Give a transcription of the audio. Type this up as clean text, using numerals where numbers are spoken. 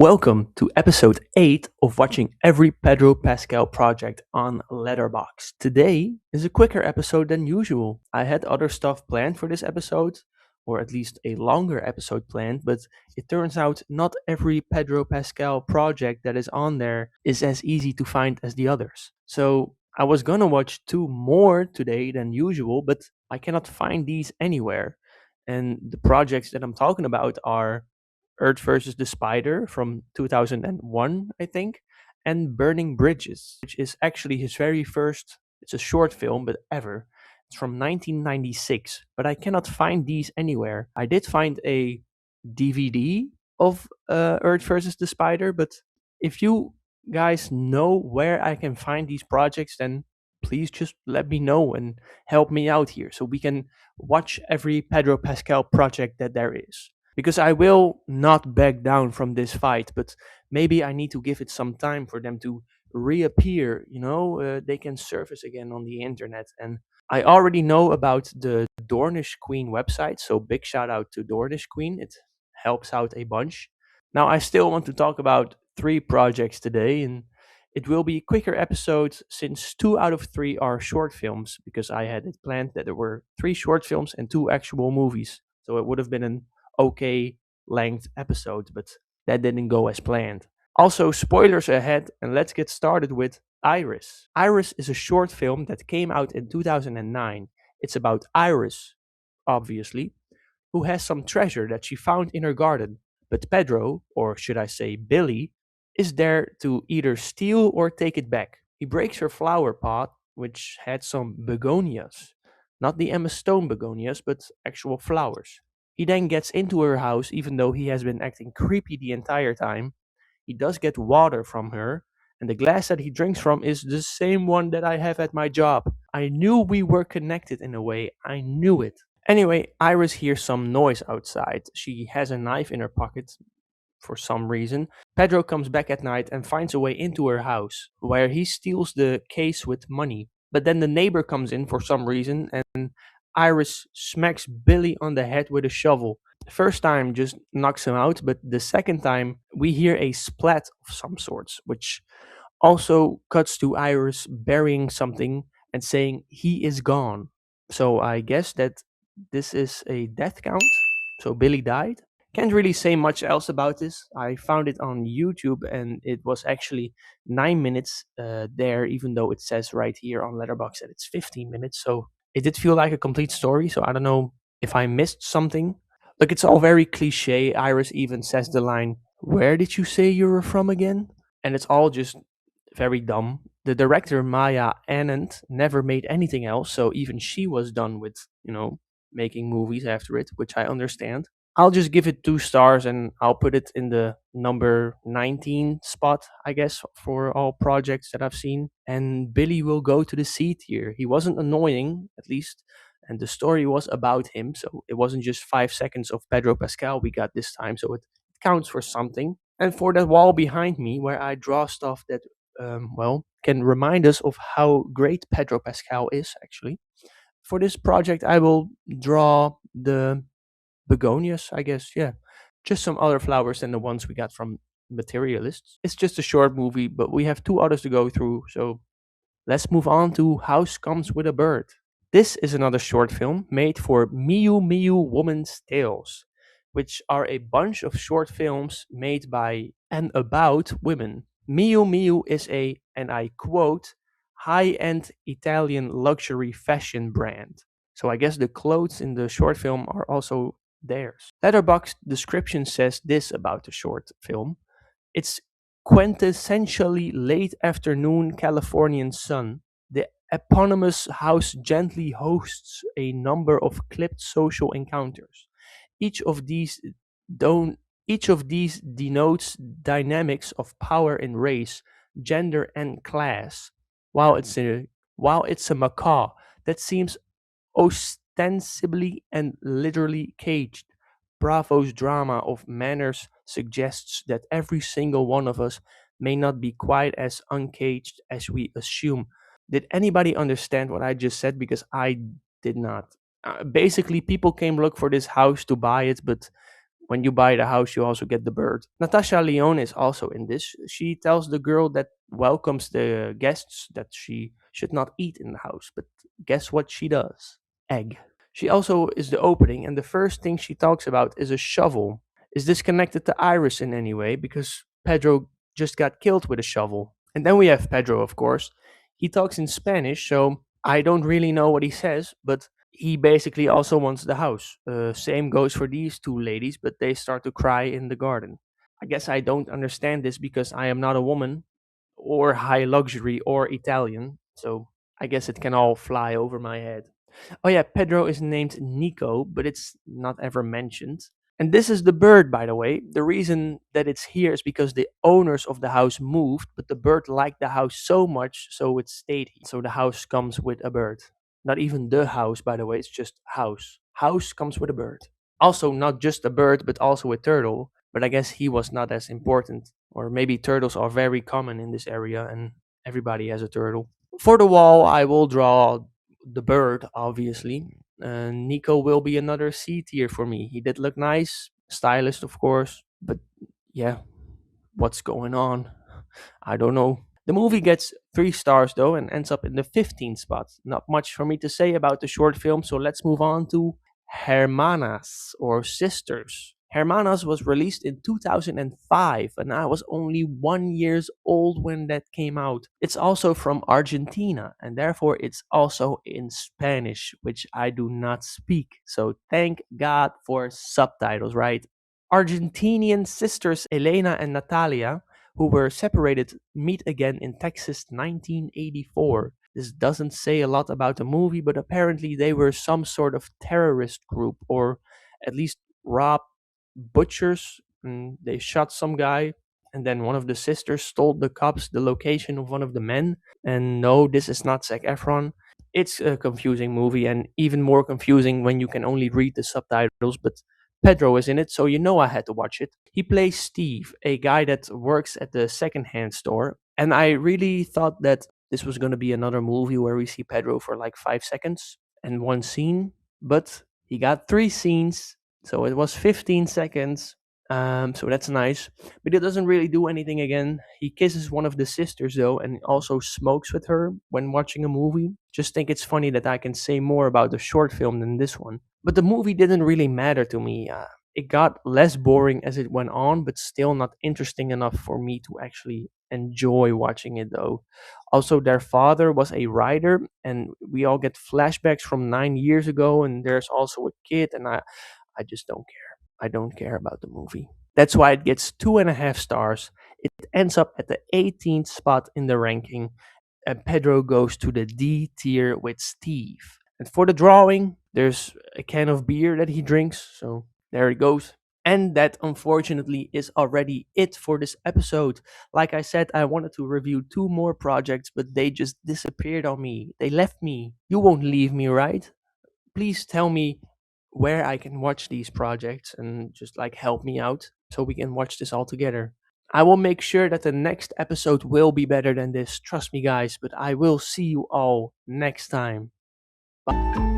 Welcome to episode 8 of watching every Pedro Pascal project on Letterboxd. Today is a quicker episode than usual. I had other stuff planned for this episode, or at least a longer episode planned, but it turns out not every Pedro Pascal project that is on there is as easy to find as the others. So I was gonna watch two more today than usual, but I cannot find these anywhere. And the projects that I'm talking about are Earth versus the Spider from 2001, I think, and Burning Bridges, which is actually his very first, it's a short film, but ever. It's from 1996, but I cannot find these anywhere. I did find a DVD of Earth versus the Spider, but if you guys know where I can find these projects, then please just let me know and help me out here so we can watch every Pedro Pascal project that there is because I will not back down from this fight, but maybe I need to give it some time for them to reappear. They can surface again on the internet. And I already know about the Dornish Queen website, so big shout out to Dornish Queen. It helps out a bunch. Now, I still want to talk about three projects today, and it will be quicker episodes since two out of three are short films because I had it planned that there were three short films and two actual movies. So it would have been an okay length episode, but that didn't go as planned. Also, spoilers ahead, and let's get started with Iris. Iris is a short film that came out in 2009. It's about Iris, obviously, who has some treasure that she found in her garden. But Pedro, or should I say Billy, is there to either steal or take it back. He breaks her flower pot, which had some begonias. Not the Emma Stone begonias, but actual flowers. He then gets into her house, even though he has been acting creepy the entire time. He does get water from her, and the glass that he drinks from is the same one that I have at my job. I knew we were connected in a way. I knew it. Anyway, Iris hears some noise outside. She has a knife in her pocket for some reason. Pedro comes back at night and finds a way into her house, where he steals the case with money. But then the neighbor comes in for some reason, and Iris smacks Billy on the head with a shovel. The first time just knocks him out, but the second time we hear a splat of some sorts, which also cuts to Iris burying something and saying he is gone. So I guess that this is a death count. So Billy died. Can't really say much else about this. I found it on YouTube and it was actually 9 minutes there, even though it says right here on Letterboxd that it's 15 minutes. So it did feel like a complete story. So I don't know if I missed something. Look, it's all very cliche. Iris even says the line, "Where did you say you were from again?" And it's all just very dumb. The director Maya Anand never made anything else, so even she was done with, making movies after it, which I understand. I'll just give it 2 stars and I'll put it in the number 19 spot, I guess, for all projects that I've seen. And Billy will go to the C tier. He wasn't annoying, at least, and the story was about him, so it wasn't just 5 seconds of Pedro Pascal we got this time, so it counts for something. And for that wall behind me, where I draw stuff that can remind us of how great Pedro Pascal is, actually. For this project, I will draw the begonias, I guess, yeah. Just some other flowers than the ones we got from Materialists. It's just a short movie, but we have two others to go through, so let's move on to House Comes with a Bird. This is another short film made for Miu Miu Woman's Tales, which are a bunch of short films made by and about women. Miu Miu is a, and I quote, high-end Italian luxury fashion brand. So I guess the clothes in the short film are also theirs. Letterboxd description says this about the short film. It's quintessentially late afternoon Californian sun. The eponymous house gently hosts a number of clipped social encounters. Each of these don't each of these denotes dynamics of power and race, gender and class. While it's a macaw that seems ostensibly and literally caged, Bravo's drama of manners suggests that every single one of us may not be quite as uncaged as we assume. Did anybody understand what I just said? Because I did not. Basically, people came look for this house to buy it, but when you buy the house, you also get the bird. Natasha Leone is also in this. She tells the girl that welcomes the guests that she should not eat in the house, but guess what she does? Egg. She also is the opening, and the first thing she talks about is a shovel. Is this connected to Iris in any way? Because Pedro just got killed with a shovel. And then we have Pedro, of course. He talks in Spanish, so I don't really know what he says, but he basically also wants the house. Same goes for these two ladies, but they start to cry in the garden. I guess I don't understand this because I am not a woman, or high luxury, or Italian, so I guess it can all fly over my head. Oh yeah, Pedro is named Nico, but it's not ever mentioned. And this is the bird, by the way. The reason that it's here is because the owners of the house moved, but the bird liked the house so much, so it stayed here. So the house comes with a bird. Not even the house, by the way, it's just house. House comes with a bird. Also, not just a bird, but also a turtle. But I guess he was not as important. Or maybe turtles are very common in this area and everybody has a turtle. For the wall, I will draw the bird, obviously. Nico will be another C tier for me. He did look nice, stylish, of course, but yeah, what's going on? I don't know. The movie gets 3 stars though and ends up in the 15th spot. Not much for me to say about the short film, so let's move on to Hermanas or Sisters. Hermanas was released in 2005 and I was only 1 years old when that came out. It's also from Argentina and therefore it's also in Spanish, which I do not speak. So thank God for subtitles, right? Argentinian sisters Elena and Natalia, who were separated, meet again in Texas 1984. This doesn't say a lot about the movie, but apparently they were some sort of terrorist group, or at least robbed butchers. And they shot some guy, and then one of the sisters told the cops the location of one of the men. And no, this is not Zac Efron. It's a confusing movie, and even more confusing when you can only read the subtitles. But Pedro is in it, so you know I had to watch it. He plays Steve, a guy that works at the secondhand store. And I really thought that this was going to be another movie where we see Pedro for like 5 seconds and one scene, but he got 3 scenes, so it was 15 seconds. So that's nice, but it doesn't really do anything again. He kisses one of the sisters though, and also smokes with her when watching a movie. Just think it's funny that I can say more about the short film than this one. But the movie didn't really matter to me. It got less boring as it went on, but still not interesting enough for me to actually enjoy watching it though. Also, their father was a writer, and we all get flashbacks from 9 years ago, and there's also a kid, and I just don't care. I don't care about the movie. That's why it gets 2.5 stars. It ends up at the 18th spot in the ranking, and Pedro goes to the D tier with Steve. And for the drawing, there's a can of beer that he drinks, so there it goes. And that unfortunately is already it for this episode. Like I said, I wanted to review 2 more projects, but they just disappeared on me. They left me. You won't leave me, right? Please tell me where I can watch these projects and just like help me out so we can watch this all together. I will make sure that the next episode will be better than this. Trust me, guys, but I will see you all next time. Bye.